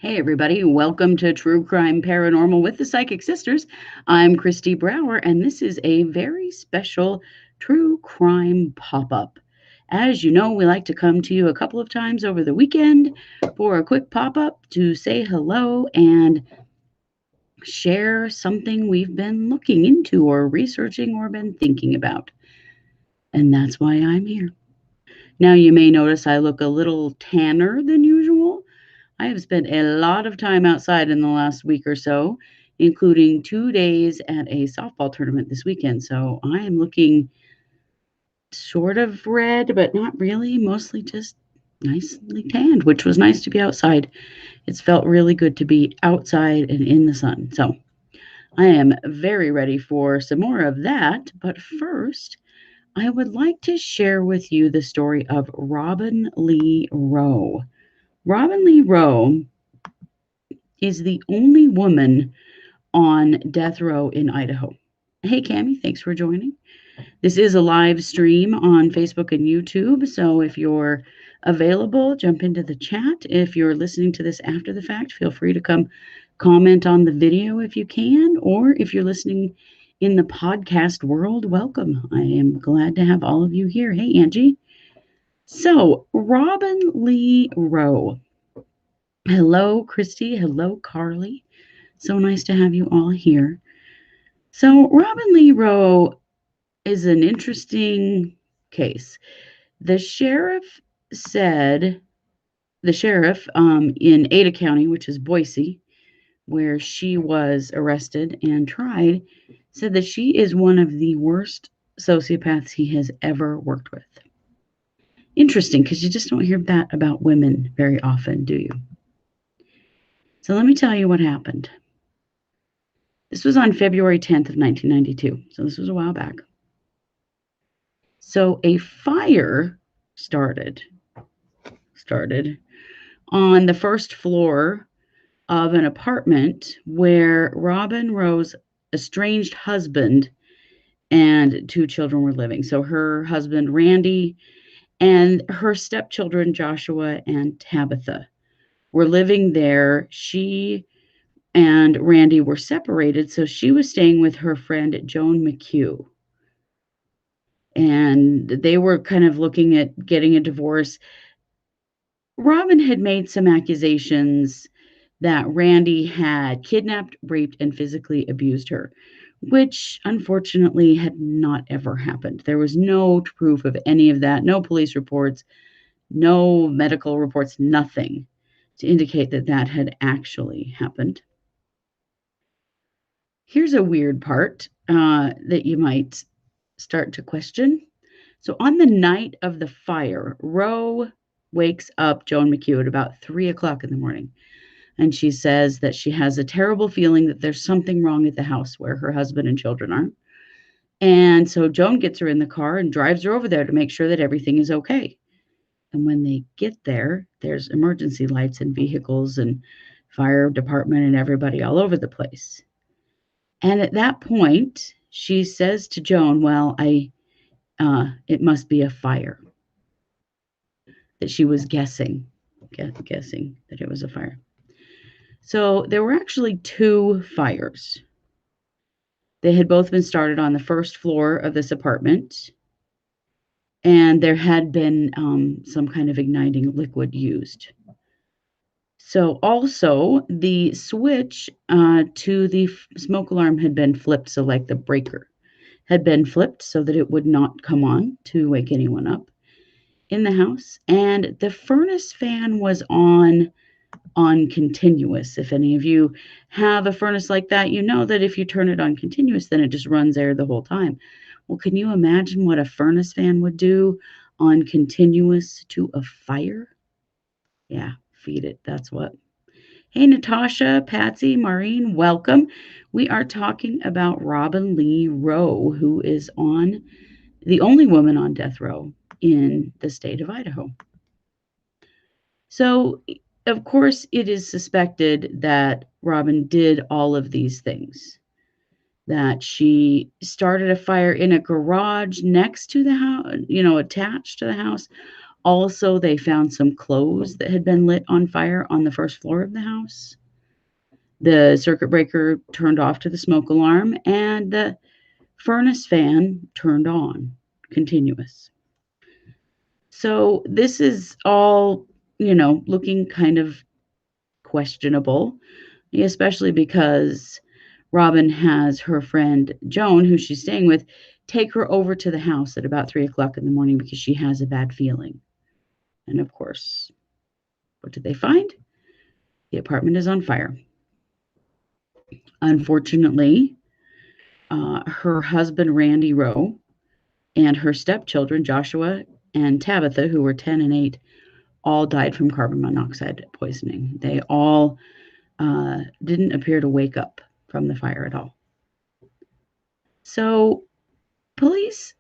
Hey, everybody. Welcome to True Crime Paranormal with the Psychic Sisters. I'm Kristi Brower, and this is a very special true crime pop up. As you know, we like to come to you a couple of times over the weekend for a quick pop up to say hello and share something we've been looking into or researching or been thinking about. And that's why I'm here. Now, you may notice I look a little tanner than usual. I have spent a lot of time outside in the last week or so, including 2 days at a softball tournament this weekend. So I am looking sort of red, but not really, mostly just nicely tanned, which was nice to be outside. It's felt really good to be outside and in the sun. So I am very ready for some more of that. But first, I would like to share with you the story of Robin Lee Rowe. Robin Lee Rowe is the only woman on death row in Idaho. Hey, Cami, thanks for joining. This is a live stream on Facebook and YouTube, so if you're available, jump into the chat. If you're listening to this after the fact, feel free to come comment on the video if you can, or if you're listening in the podcast world, welcome. I am glad to have all of you here. Hey, Angie. So, Robin Lee Rowe. Hello, Kristi. Hello, Carly. So nice to have you all here. So, Robin Lee Rowe is an interesting case. The sheriff said, the sheriff in Ada County, which is Boise, where she was arrested and tried, said that she is one of the worst sociopaths he has ever worked with. Interesting, because you just don't hear that about women very often, do you? So let me tell you what happened. This was on February 10th of 1992, so this was a while back. So a fire started on the first floor of an apartment where Robin Rowe's estranged husband and two children were living. So her husband, Randy, and her stepchildren, Joshua and Tabitha, were living there. She and Randy were separated, so she was staying with her friend, Joan McHugh. And they were kind of looking at getting a divorce. Robin had made some accusations that Randy had kidnapped, raped, and physically abused her, which unfortunately had not ever happened. There was no proof of any of that, no police reports, no medical reports, nothing to indicate that that had actually happened. Here's a weird part that you might start to question. So, on the night of the fire, Rowe wakes up Joan McHugh at about 3 o'clock in the morning. And she says that she has a terrible feeling that there's something wrong at the house where her husband and children are. And so Joan gets her in the car and drives her over there to make sure that everything is okay. And when they get there, there's emergency lights and vehicles and fire department and everybody all over the place. And at that point, she says to Joan, well, it must be a fire. That she was guessing that it was a fire. So there were actually two fires. They had both been started on the first floor of this apartment, and there had been some kind of igniting liquid used. So also the switch to the smoke alarm had been flipped, so like the breaker had been flipped so that it would not come on to wake anyone up in the house, and the furnace fan was on continuous. If any of you have a furnace like that, you know that if you turn it on continuous, then it just runs air the whole time. Well, can you imagine what a furnace fan would do on continuous to a fire? Yeah, feed it. That's what. Hey, Natasha, Patsy, Maureen, welcome. We are talking about Robin Lee Rowe, who is on the only woman on death row in the state of Idaho. So, of course, it is suspected that Robin did all of these things, that she started a fire in a garage next to the house, attached to the house, Also, they found some clothes that had been lit on fire on the first floor of the house. The circuit breaker turned off to the smoke alarm, and the furnace fan turned on continuous. So this is all, looking kind of questionable, especially because Robin has her friend Joan, who she's staying with, take her over to the house at about 3 o'clock in the morning because she has a bad feeling. And of course, what did they find? The apartment is on fire. Unfortunately, her husband, Randy Rowe, and her stepchildren, Joshua and Tabitha, who were 10 and 8, all died from carbon monoxide poisoning. They all didn't appear to wake up from the fire at all. So police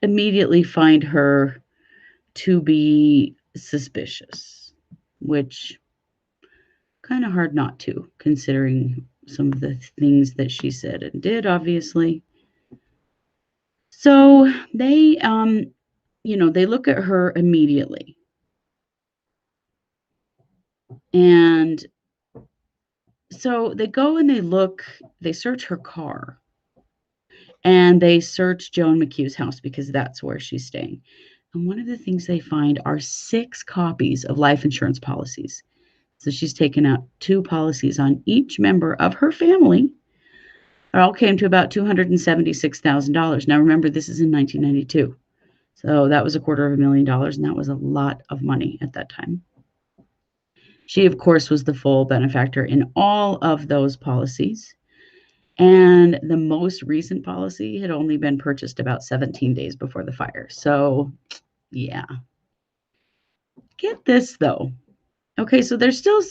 immediately find her to be suspicious, which kind of hard not to, considering some of the things that she said and did, obviously. So they look at her immediately, and so they go and they search her car, and they search Joan McHugh's house because that's where she's staying. And one of the things they find are 6 copies of life insurance policies. So she's taken out 2 policies on each member of her family. It all came to about $276,000. Now remember, this is in 1992. So that was $250,000, and that was a lot of money at that time. She, of course, was the full benefactor in all of those policies. And the most recent policy had only been purchased about 17 days before the fire. So, yeah. Get this, though. Okay, so they're still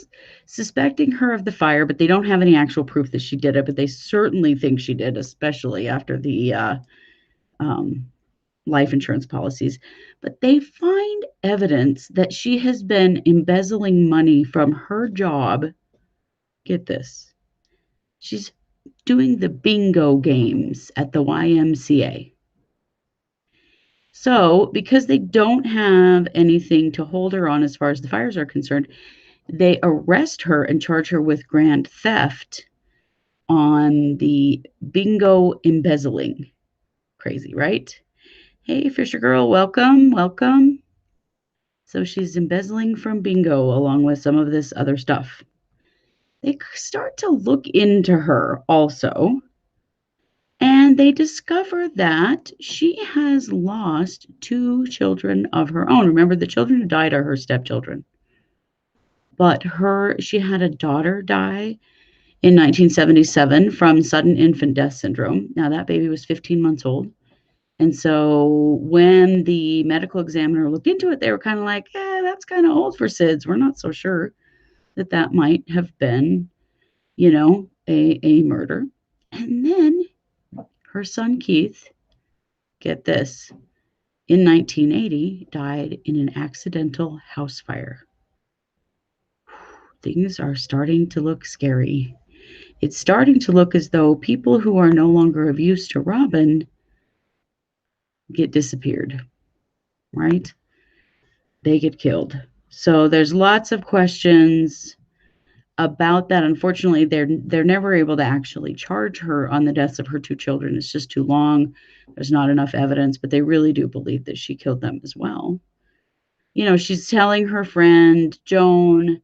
suspecting her of the fire, but they don't have any actual proof that she did it, but they certainly think she did, especially after the um, life insurance policies. But they find evidence that she has been embezzling money from her job. Get this. She's doing the bingo games at the YMCA. So, because they don't have anything to hold her on as far as the fires are concerned, they arrest her and charge her with grand theft on the bingo embezzling. Crazy, right? Hey, Fisher girl, welcome, welcome. So she's embezzling from bingo along with some of this other stuff. They start to look into her also, and they discover that she has lost 2 children of her own. Remember, the children who died are her stepchildren. But she had a daughter die in 1977 from sudden infant death syndrome. Now, that baby was 15 months old. And so when the medical examiner looked into it, they were kind of like, that's kind of old for SIDS. We're not so sure that might have been, a murder. And then her son, Keith, get this, in 1980, died in an accidental house fire. Things are starting to look scary. It's starting to look as though people who are no longer of use to Robin get disappeared, right? They get killed. So there's lots of questions about that. Unfortunately, they're never able to actually charge her on the deaths of her 2 children. It's just too long. There's not enough evidence, but they really do believe that she killed them as well. She's telling her friend Joan,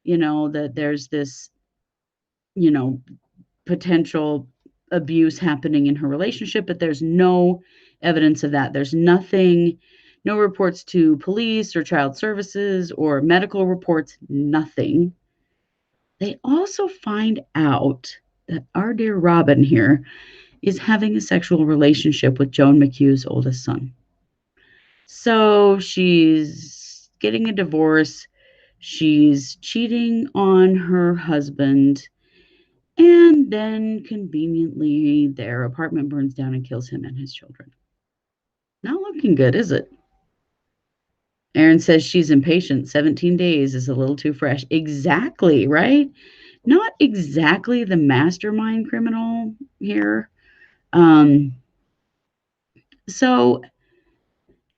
that there's this, you know, potential abuse happening in her relationship, but there's no evidence of that. There's nothing, no reports to police or child services or medical reports, nothing. They also find out that our dear Robin here is having a sexual relationship with Joan McHugh's oldest son. So she's getting a divorce. She's cheating on her husband. And then conveniently, their apartment burns down and kills him and his children. Not looking good, is it? Erin says she's impatient. 17 days is a little too fresh. Exactly, right? Not exactly the mastermind criminal here. So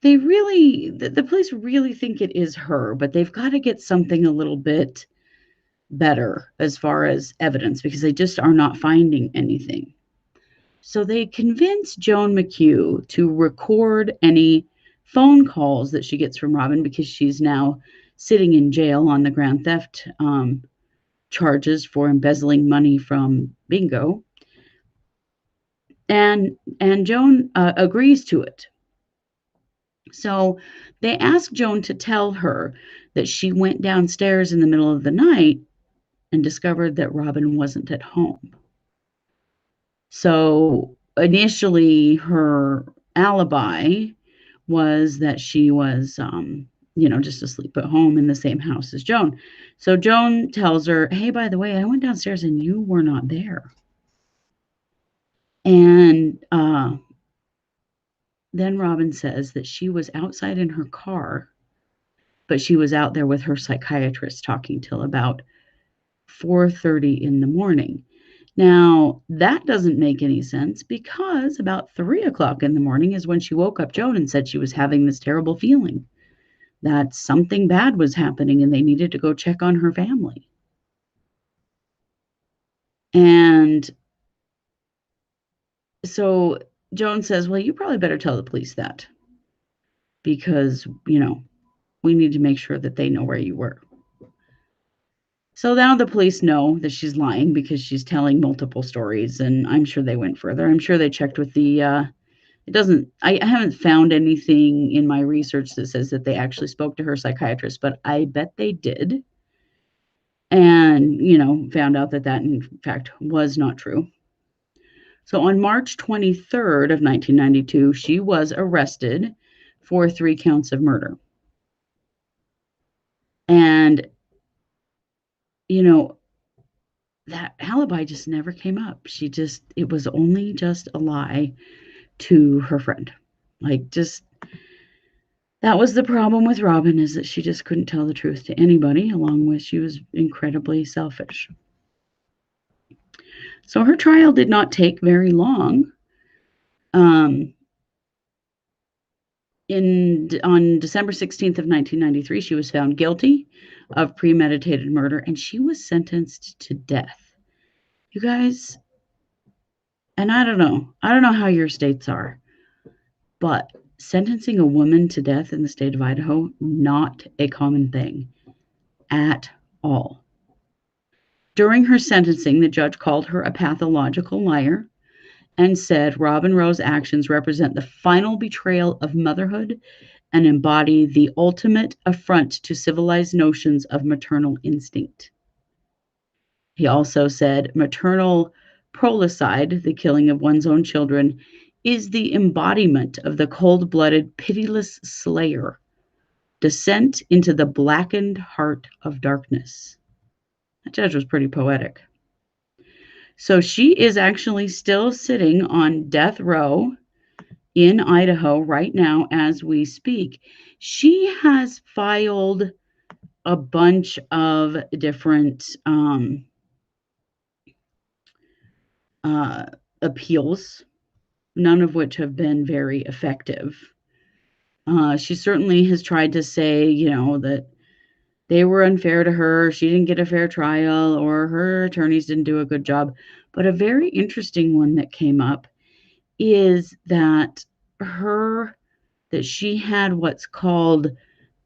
the police really think it is her, but they've got to get something a little bit better as far as evidence because they just are not finding anything. So they convince Joan McHugh to record any phone calls that she gets from Robin because she's now sitting in jail on the grand theft charges for embezzling money from Bingo. And Joan agrees to it. So they ask Joan to tell her that she went downstairs in the middle of the night and discovered that Robin wasn't at home. So initially, her alibi was that she was, just asleep at home in the same house as Joan. So Joan tells her, hey, by the way, I went downstairs and you were not there. And then Robin says that she was outside in her car, but she was out there with her psychiatrist talking till about 4:30 in the morning. Now, that doesn't make any sense because about 3 o'clock in the morning is when she woke up Joan and said she was having this terrible feeling that something bad was happening and they needed to go check on her family. And so Joan says, well, you probably better tell the police that because, we need to make sure that they know where you were. So now the police know that she's lying because she's telling multiple stories, and I'm sure they went further. I'm sure they checked with the I haven't found anything in my research that says that they actually spoke to her psychiatrist, but I bet they did. And, found out that in fact was not true. So on March 23rd of 1992, she was arrested for 3 counts of murder. And, that alibi just never came up. It was only just a lie to her friend. That was the problem with Robin, is that she just couldn't tell the truth to anybody, along with she was incredibly selfish. So her trial did not take very long. On December 16th of 1993, she was found guilty of premeditated murder, and she was sentenced to death. You guys, and I don't know how your states are, but sentencing a woman to death in the state of Idaho, not a common thing at all. During her sentencing, the judge called her a pathological liar and said Robin Rowe's actions represent the final betrayal of motherhood and embody the ultimate affront to civilized notions of maternal instinct. He also said maternal prolicide, the killing of one's own children, is the embodiment of the cold-blooded, pitiless slayer, descent into the blackened heart of darkness. That judge was pretty poetic. So she is actually still sitting on death row in Idaho right now as we speak. She has filed a bunch of different appeals, none of which have been very effective. She certainly has tried to say, that they were unfair to her, she didn't get a fair trial, or her attorneys didn't do a good job. But a very interesting one that came up is that she had what's called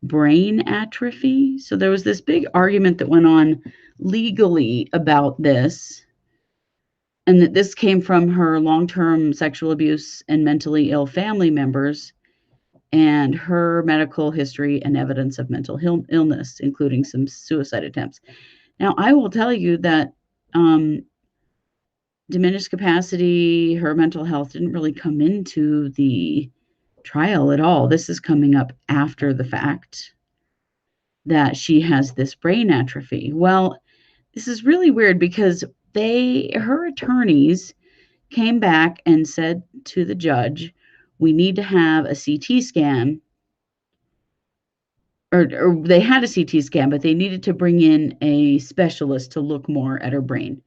brain atrophy. So there was this big argument that went on legally about this, and that this came from her long-term sexual abuse and mentally ill family members and her medical history and evidence of mental illness, including some suicide attempts. Now, I will tell you that diminished capacity, her mental health didn't really come into the trial at all. This is coming up after the fact that she has this brain atrophy. Well, this is really weird because her attorneys came back and said to the judge, we need to have a CT scan, or they had a CT scan, but they needed to bring in a specialist to look more at her brain.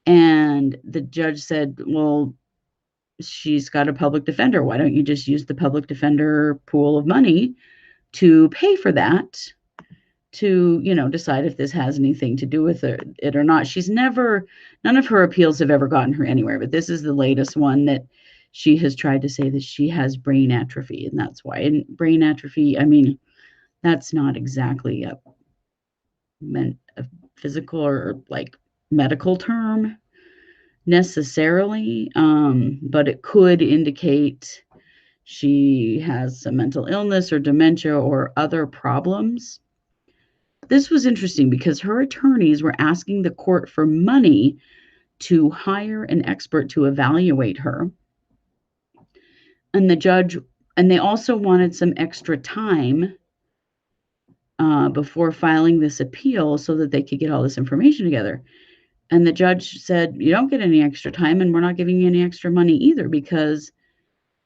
And the judge said, well, she's got a public defender. Why don't you just use the public defender pool of money to pay for that to, decide if this has anything to do with it or not. None of her appeals have ever gotten her anywhere, but this is the latest one that she has tried to say that she has brain atrophy, and that's why. And brain atrophy, I mean, that's not exactly a physical or like medical term necessarily, but it could indicate she has some mental illness or dementia or other problems. This was interesting because her attorneys were asking the court for money to hire an expert to evaluate her. And the judge, and they also wanted some extra time before filing this appeal so that they could get all this information together. And the judge said, you don't get any extra time, and we're not giving you any extra money either because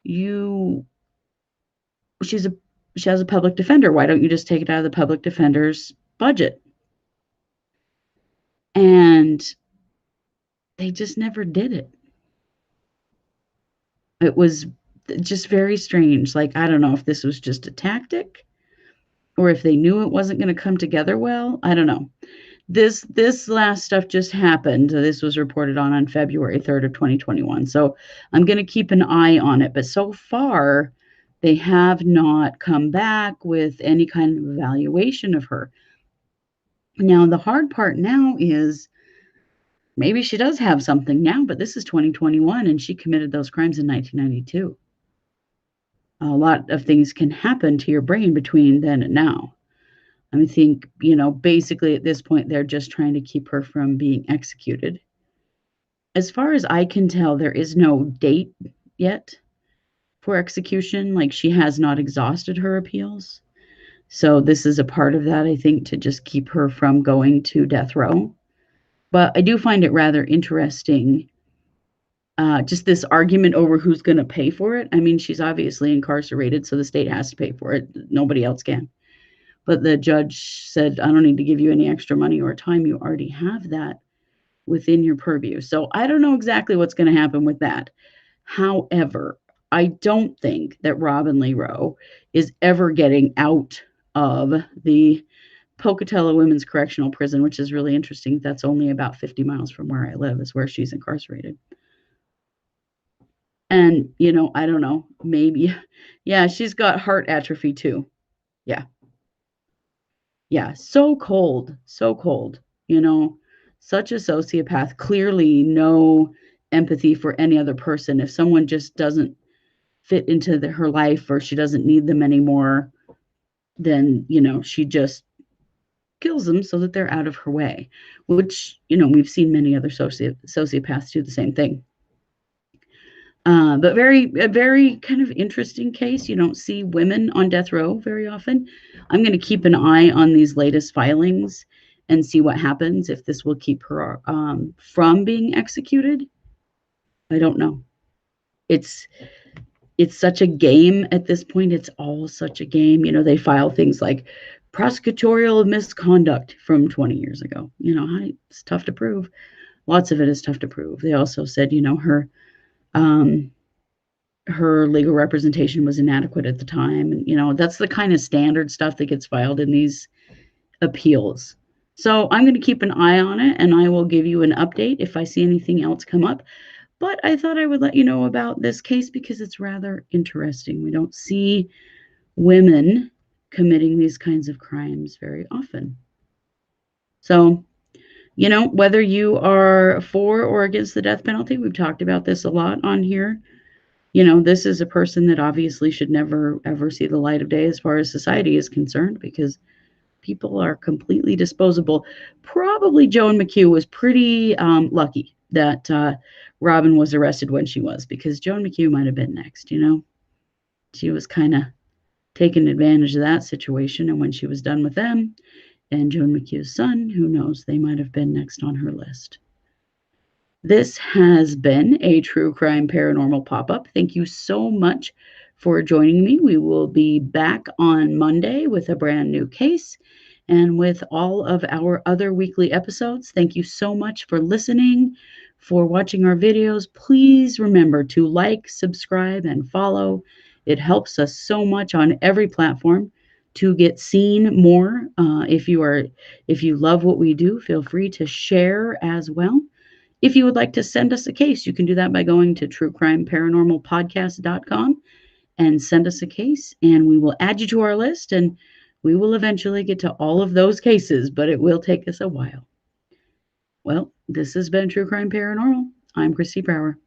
you, she's a, she has a public defender. Why don't you just take it out of the public defender's budget? And they just never did it. It was just very strange. Like, I don't know if this was just a tactic or if they knew it wasn't going to come together well. I don't know. This last stuff just happened. This was reported on February 3rd of 2021. So I'm going to keep an eye on it. But so far, they have not come back with any kind of evaluation of her. Now, the hard part now is maybe she does have something now, but this is 2021 and she committed those crimes in 1992. A lot of things can happen to your brain between then and now. I think, basically at this point, they're just trying to keep her from being executed. As far as I can tell, there is no date yet for execution. Like, she has not exhausted her appeals. So this is a part of that, I think, to just keep her from going to death row. But I do find it rather interesting, just this argument over who's going to pay for it. I mean, she's obviously incarcerated, so the state has to pay for it. Nobody else can. But the judge said, I don't need to give you any extra money or time. You already have that within your purview. So I don't know exactly what's going to happen with that. However, I don't think that Robin Lee Rowe is ever getting out of the Pocatello Women's Correctional Prison, which is really interesting. That's only about 50 miles from where I live, is where she's incarcerated. And, I don't know, maybe, yeah, she's got heart atrophy too. Yeah. Yeah. So cold, such a sociopath, clearly no empathy for any other person. If someone just doesn't fit into her life or she doesn't need them anymore, then, she just kills them so that they're out of her way, which, we've seen many other sociopaths do the same thing. But a very kind of interesting case. You don't see women on death row very often. I'm going to keep an eye on these latest filings and see what happens, if this will keep her from being executed. I don't know. It's such a game at this point. It's all such a game. They file things like prosecutorial misconduct from 20 years ago. It's tough to prove. Lots of it is tough to prove. They also said, her legal representation was inadequate at the time. And, that's the kind of standard stuff that gets filed in these appeals. So I'm going to keep an eye on it, and I will give you an update if I see anything else come up. But I thought I would let you know about this case because it's rather interesting. We don't see women committing these kinds of crimes very often. So, whether you are for or against the death penalty, we've talked about this a lot on here. This is a person that obviously should never, ever see the light of day as far as society is concerned, because people are completely disposable. Probably Joan McHugh was pretty lucky that Robin was arrested when she was, because Joan McHugh might have been next. She was kind of taking advantage of that situation, and when she was done with them and Joan McHugh's son, who knows, they might have been next on her list. This has been a True Crime Paranormal Pop-Up. Thank you so much for joining me. We will be back on Monday with a brand new case and with all of our other weekly episodes. Thank you so much for listening, for watching our videos. Please remember to like, subscribe, and follow. It helps us so much on every platform to get seen more. If you love what we do, feel free to share as well. If you would like to send us a case, you can do that by going to truecrimeparanormalpodcast.com and send us a case, and we will add you to our list, and we will eventually get to all of those cases, but it will take us a while. Well, this has been True Crime Paranormal. I'm Kristi Brower.